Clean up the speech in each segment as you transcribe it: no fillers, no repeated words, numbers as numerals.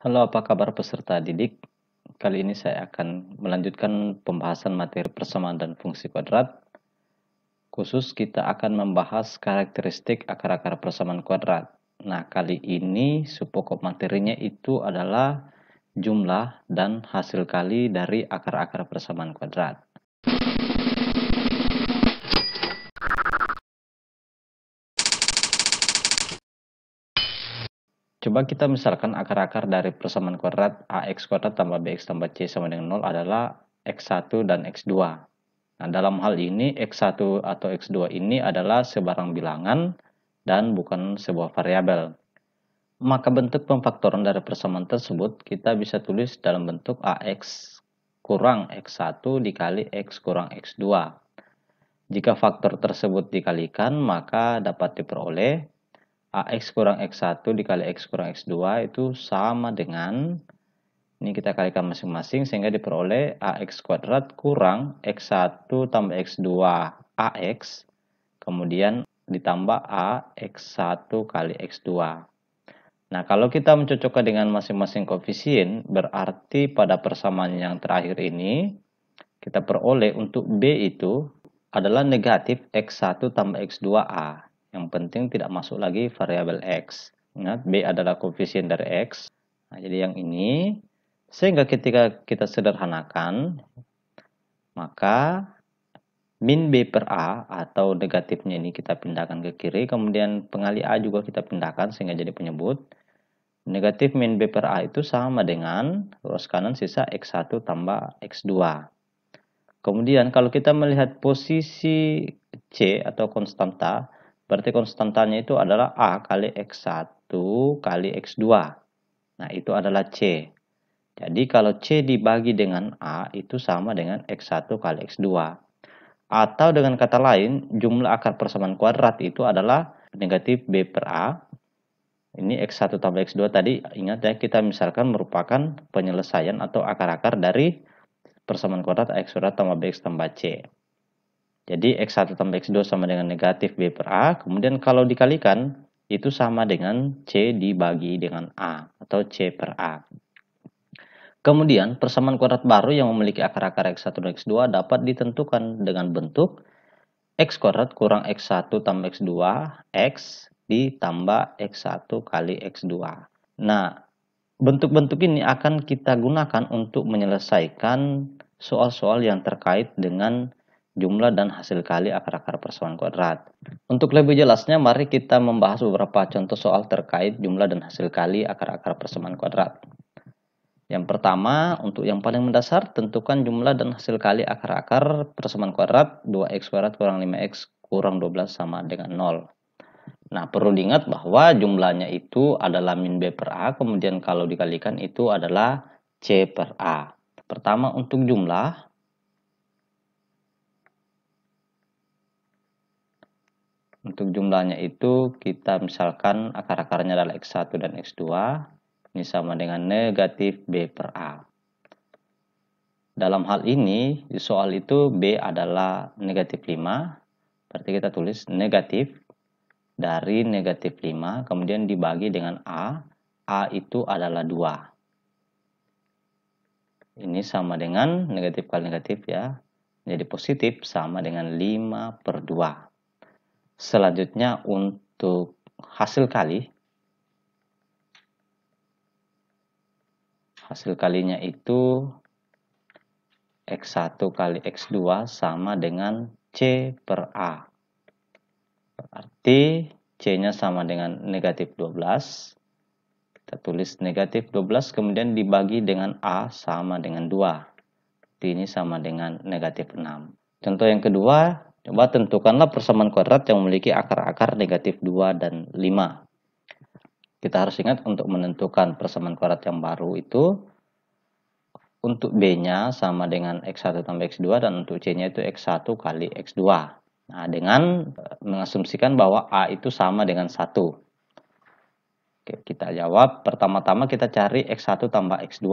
Halo, apa kabar peserta didik? Kali ini saya akan melanjutkan pembahasan materi persamaan dan fungsi kuadrat. Khusus kita akan membahas karakteristik akar-akar persamaan kuadrat. Nah, kali ini subpokok materinya itu adalah jumlah dan hasil kali dari akar-akar persamaan kuadrat. Coba kita misalkan akar-akar dari persamaan kuadrat ax kuadrat tambah bx tambah c sama dengan 0 adalah x1 dan x2. Nah, dalam hal ini x1 atau x2 ini adalah sebarang bilangan dan bukan sebuah variabel. Maka bentuk pemfaktoran dari persamaan tersebut kita bisa tulis dalam bentuk ax kurang x1 dikali x kurang x2. Jika faktor tersebut dikalikan, maka dapat diperoleh ax kurang x1 dikali x kurang x2 itu sama dengan, ini kita kalikan masing-masing sehingga diperoleh ax kuadrat kurang x1 tambah x2 ax, kemudian ditambah ax1 kali x2. Nah, kalau kita mencocokkan dengan masing-masing koefisien, berarti pada persamaan yang terakhir ini, kita peroleh untuk B itu adalah negatif x1 tambah x2a. Yang penting tidak masuk lagi variabel x. Ingat, B adalah koefisien dari x. Nah, jadi yang ini, sehingga ketika kita sederhanakan, maka min B per A atau negatifnya ini kita pindahkan ke kiri, kemudian pengali A juga kita pindahkan sehingga jadi penyebut. Negatif min B per A itu sama dengan ruas kanan sisa X1 tambah X2. Kemudian kalau kita melihat posisi C atau konstanta, berarti konstantanya itu adalah A kali X1 kali X2. Nah, itu adalah C. Jadi kalau C dibagi dengan A itu sama dengan X1 kali X2. Atau dengan kata lain, jumlah akar persamaan kuadrat itu adalah negatif B per A. Ini X1 tambah X2 tadi, ingat ya, kita misalkan merupakan penyelesaian atau akar-akar dari persamaan kuadrat X kuadrat tambah BX tambah C. Jadi X1 tambah X2 sama dengan negatif B per A, kemudian kalau dikalikan, itu sama dengan C dibagi dengan A, atau C per A. Kemudian, persamaan kuadrat baru yang memiliki akar-akar X1 dan X2 dapat ditentukan dengan bentuk X kuadrat kurang X1 tambah X2, X ditambah X1 kali X2. Nah, bentuk-bentuk ini akan kita gunakan untuk menyelesaikan soal-soal yang terkait dengan jumlah dan hasil kali akar-akar persamaan kuadrat. Untuk lebih jelasnya, mari kita membahas beberapa contoh soal terkait jumlah dan hasil kali akar-akar persamaan kuadrat. Yang pertama, untuk yang paling mendasar, tentukan jumlah dan hasil kali akar-akar persamaan kuadrat 2x kuadrat kurang 5x kurang 12 sama dengan 0. Nah, perlu diingat bahwa jumlahnya itu adalah min B per A, kemudian kalau dikalikan itu adalah C per A. Pertama, untuk jumlah, untuk jumlahnya itu kita misalkan akar-akarnya adalah X1 dan X2, ini sama dengan negatif B per A. Dalam hal ini, di soal itu B adalah negatif 5, berarti kita tulis negatif dari negatif 5, kemudian dibagi dengan A itu adalah 2. Ini sama dengan negatif kali negatif ya, jadi positif sama dengan 5 per 2. Selanjutnya untuk hasil kali, hasil kalinya itu X1 kali X2 sama dengan C per A. Berarti C-nya sama dengan negatif 12. Kita tulis negatif 12 kemudian dibagi dengan A sama dengan 2. Jadi ini sama dengan negatif 6. Contoh yang kedua, coba tentukanlah persamaan kuadrat yang memiliki akar-akar negatif 2 dan 5. Kita harus ingat untuk menentukan persamaan kuadrat yang baru itu, untuk B-nya sama dengan X1 tambah X2 dan untuk C-nya itu X1 kali X2. Nah, dengan mengasumsikan bahwa A itu sama dengan 1. Oke, kita jawab. Pertama-tama kita cari X1 tambah X2.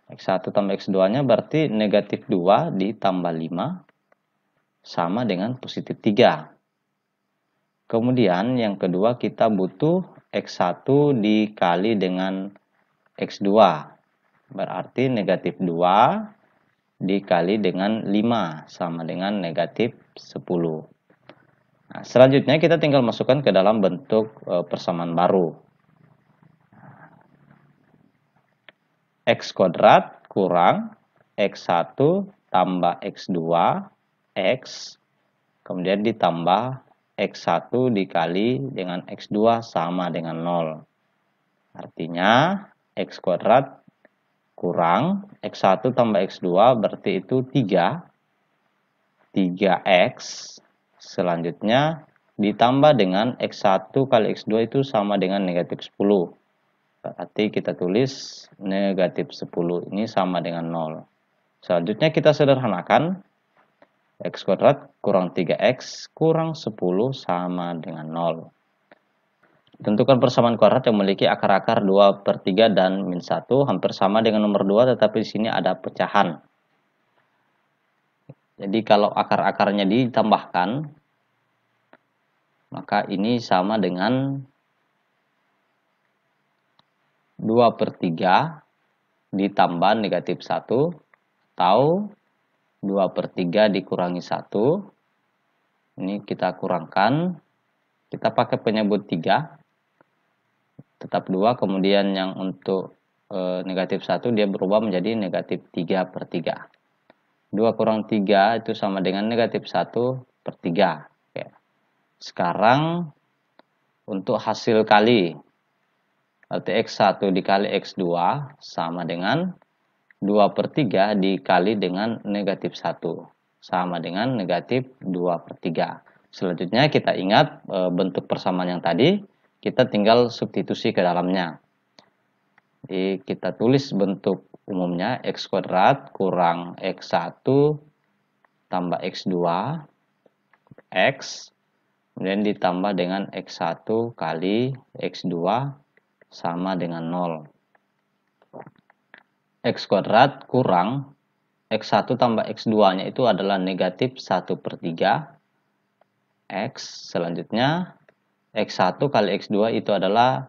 X1 tambah X2-nya berarti negatif 2 ditambah 5 sama dengan positif 3. Kemudian yang kedua kita butuh X1 dikali dengan X2. Berarti negatif 2 dikali dengan 5 sama dengan negatif 10. Nah, selanjutnya kita tinggal masukkan ke dalam bentuk persamaan baru. X kuadrat kurang X1 tambah X2 X, kemudian ditambah X1 dikali dengan X2 sama dengan 0. Artinya X kuadrat kurang X1 tambah X2 berarti itu 3X. Selanjutnya ditambah dengan X1 kali X2 itu sama dengan negatif 10. Berarti kita tulis negatif 10 ini sama dengan 0. Selanjutnya kita sederhanakan. X kuadrat kurang 3X kurang 10 sama dengan 0. Tentukan persamaan kuadrat yang memiliki akar-akar 2/3 dan min 1 hampir sama dengan nomor 2, tetapi di sini ada pecahan. Jadi kalau akar-akarnya ditambahkan, maka ini sama dengan 2/3 ditambah negatif 1 atau 2/3 dikurangi 1. Ini kita kurangkan, kita pakai penyebut 3, tetap 2, kemudian yang untuk negatif 1 dia berubah menjadi negatif 3/3. 2 kurang 3 itu sama dengan negatif 1/3. Oke. Sekarang untuk hasil kali, berarti X1 dikali X2 sama dengan 2/3 dikali dengan negatif 1 sama dengan negatif 2/3. Selanjutnya kita ingat bentuk persamaan yang tadi, kita tinggal substitusi ke dalamnya. Jadi kita tulis bentuk umumnya X kuadrat kurang X1 tambah X2 X, kemudian ditambah dengan X1 kali X2 sama dengan 0. X kuadrat kurang X1 tambah X2 nya itu adalah negatif 1/3 X. Selanjutnya X1 kali X2 itu adalah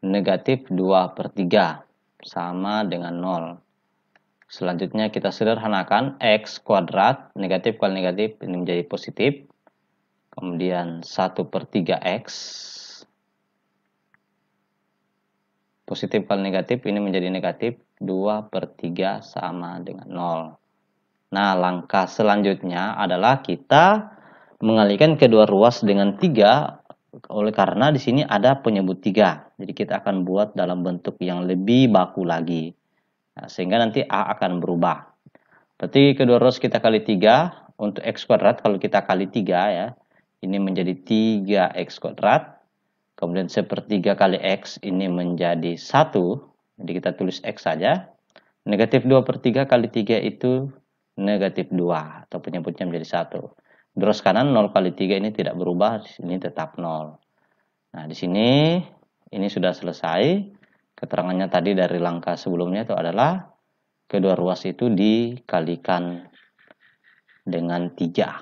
negatif 2/3 sama dengan 0. Selanjutnya kita sederhanakan, X kuadrat negatif kali negatif ini menjadi positif, kemudian 1/3X positif kali negatif ini menjadi negatif 2/3 sama dengan 0. Nah, langkah selanjutnya adalah kita mengalihkan kedua ruas dengan 3, oleh karena di sini ada penyebut 3. Jadi kita akan buat dalam bentuk yang lebih baku lagi. Nah, sehingga nanti A akan berubah. Berarti kedua ruas kita kali 3, untuk X kuadrat kalau kita kali 3 ya, ini menjadi 3X kuadrat. Kemudian 1/3 kali X ini menjadi 1. Jadi kita tulis X saja. Negatif 2/3 kali 3 itu negatif 2 atau penyebutnya menjadi 1. Ruas kanan 0 kali 3 ini tidak berubah, di sini tetap 0. Nah, di sini ini sudah selesai. Keterangannya tadi dari langkah sebelumnya itu adalah kedua ruas itu dikalikan dengan 3.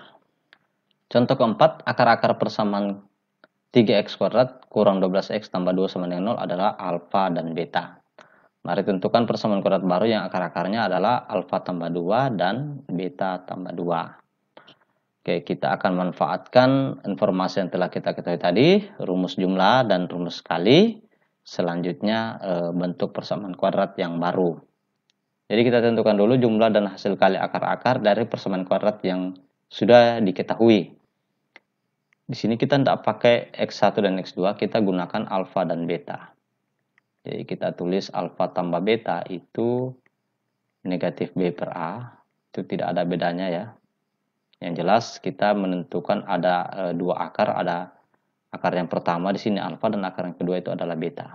Contoh keempat, akar-akar persamaan 3X kuadrat kurang 12X tambah 2 sama dengan 0 adalah alfa dan beta. Mari tentukan persamaan kuadrat baru yang akar-akarnya adalah alfa tambah 2 dan beta tambah 2. Oke, kita akan manfaatkan informasi yang telah kita ketahui tadi, rumus jumlah dan rumus kali. Selanjutnya bentuk persamaan kuadrat yang baru. Jadi kita tentukan dulu jumlah dan hasil kali akar-akar dari persamaan kuadrat yang sudah diketahui. Di sini kita tidak pakai X1 dan X2, kita gunakan alfa dan beta. Jadi kita tulis alfa tambah beta itu negatif B per A, itu tidak ada bedanya ya. Yang jelas kita menentukan ada dua akar, ada akar yang pertama di sini alfa dan akar yang kedua itu adalah beta.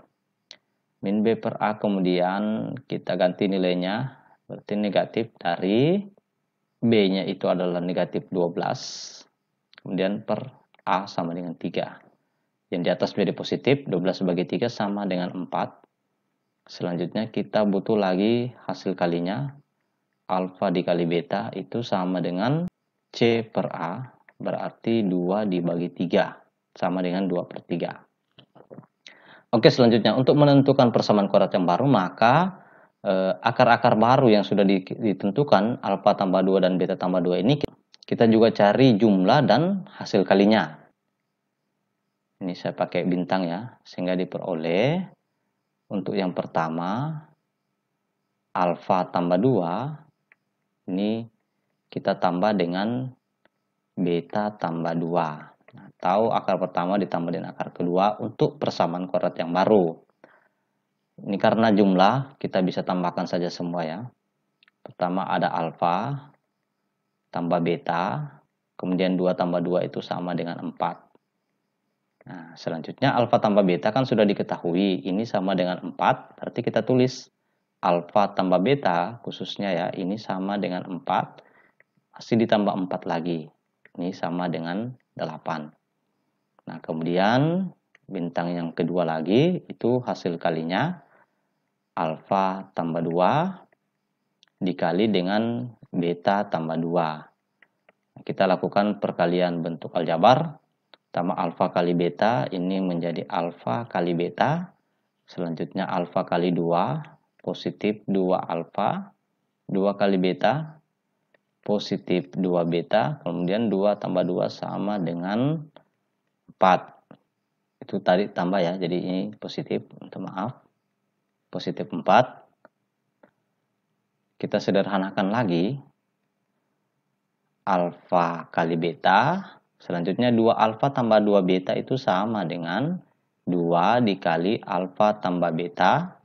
Min B per A, kemudian kita ganti nilainya, berarti negatif dari B-nya itu adalah negatif 12, kemudian per A sama dengan 3. Yang di atas menjadi positif, 12 bagi 3 sama dengan 4. Selanjutnya kita butuh lagi hasil kalinya, alfa dikali beta itu sama dengan C per A, berarti 2 dibagi 3. sama dengan 2/3. Oke, selanjutnya untuk menentukan persamaan kuadrat yang baru, maka akar-akar baru yang sudah ditentukan, alfa tambah 2 dan beta tambah 2 ini, kita juga cari jumlah dan hasil kalinya. Ini saya pakai bintang ya, sehingga diperoleh untuk yang pertama, alfa tambah 2, ini kita tambah dengan beta tambah 2. Nah, tahu akar pertama ditambah dengan akar kedua untuk persamaan kuadrat yang baru. Ini karena jumlah, kita bisa tambahkan saja semua ya. Pertama ada alfa tambah beta, kemudian 2 tambah 2 itu sama dengan 4. Nah, selanjutnya alfa tambah beta kan sudah diketahui, ini sama dengan 4, berarti kita tulis alfa tambah beta, khususnya ya, ini sama dengan 4, masih ditambah 4 lagi. Ini sama dengan 8. Nah, kemudian bintang yang kedua lagi, itu hasil kalinya alfa tambah 2 dikali dengan beta tambah 2. Kita lakukan perkalian bentuk aljabar. Pertama alfa kali beta, ini menjadi alfa kali beta. Selanjutnya alfa kali 2, positif 2 alfa, 2 kali beta, positif 2 beta, kemudian 2 tambah 2 sama dengan 4. Itu tadi tambah ya, jadi ini positif, maaf, positif 4. Kita sederhanakan lagi, alfa kali beta, selanjutnya 2 alfa tambah 2 beta itu sama dengan 2 dikali alfa tambah beta,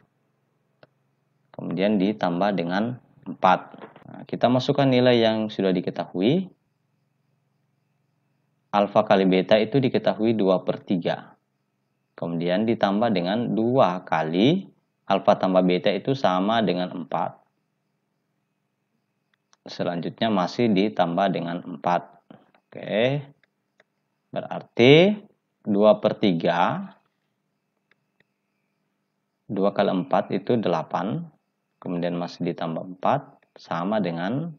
kemudian ditambah dengan 4. Nah, kita masukkan nilai yang sudah diketahui. Alfa kali beta itu diketahui 2/3. Kemudian ditambah dengan 2 kali alfa tambah beta itu sama dengan 4. Selanjutnya masih ditambah dengan 4. Oke. Berarti 2/3. 2 kali 4 itu 8. Kemudian masih ditambah 4. Sama dengan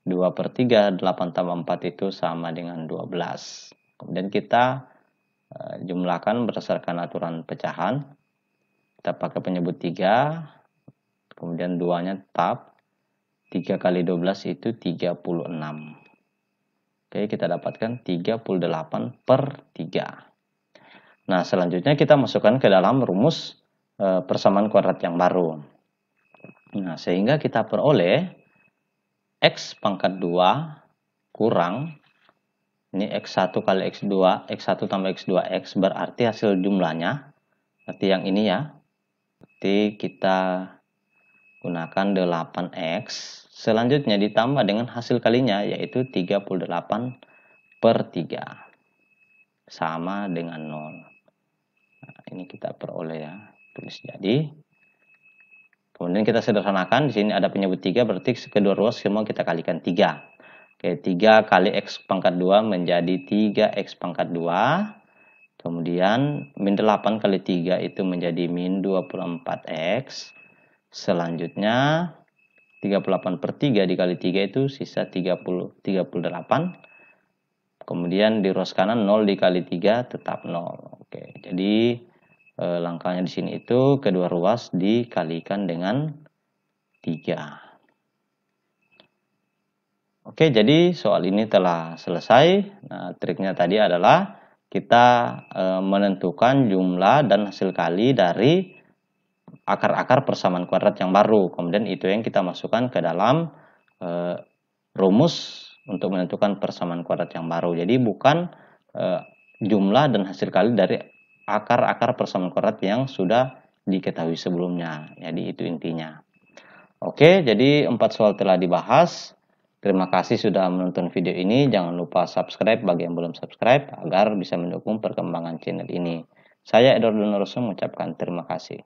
2/3, 8 tambah 4 itu sama dengan 12. Kemudian kita jumlahkan berdasarkan aturan pecahan. Kita pakai penyebut 3, kemudian 2-nya tetap. 3 kali 12 itu 36. Oke, kita dapatkan 38/3. Nah, selanjutnya kita masukkan ke dalam rumus persamaan kuadrat yang baru. Nah, sehingga kita peroleh X pangkat 2 kurang, ini X1 kali X2, X1 tambah X2, X berarti hasil jumlahnya, berarti yang ini ya, berarti kita gunakan 8X, selanjutnya ditambah dengan hasil kalinya, yaitu 38/3, sama dengan 0. Nah, ini kita peroleh ya, tulis jadi. Kemudian kita sederhanakan, di sini ada penyebut 3, berarti kedua ruas semua kita kalikan 3. Oke, 3 kali X pangkat 2 menjadi 3X pangkat 2. Kemudian min 8 kali 3 itu menjadi min 24X. Selanjutnya 38/3 dikali 3 itu sisa 38. Kemudian di ruas kanan 0 dikali 3 tetap 0. Oke, jadi langkahnya di sini itu kedua ruas dikalikan dengan 3. Oke, jadi soal ini telah selesai. Nah, triknya tadi adalah kita menentukan jumlah dan hasil kali dari akar-akar persamaan kuadrat yang baru. Kemudian itu yang kita masukkan ke dalam rumus untuk menentukan persamaan kuadrat yang baru. Jadi bukan jumlah dan hasil kali dari akar-akar persamaan kuadrat yang sudah diketahui sebelumnya. Jadi itu intinya. Oke, jadi 4 soal telah dibahas. Terima kasih sudah menonton video ini. Jangan lupa subscribe bagi yang belum subscribe agar bisa mendukung perkembangan channel ini. Saya Edward Donoruso mengucapkan terima kasih.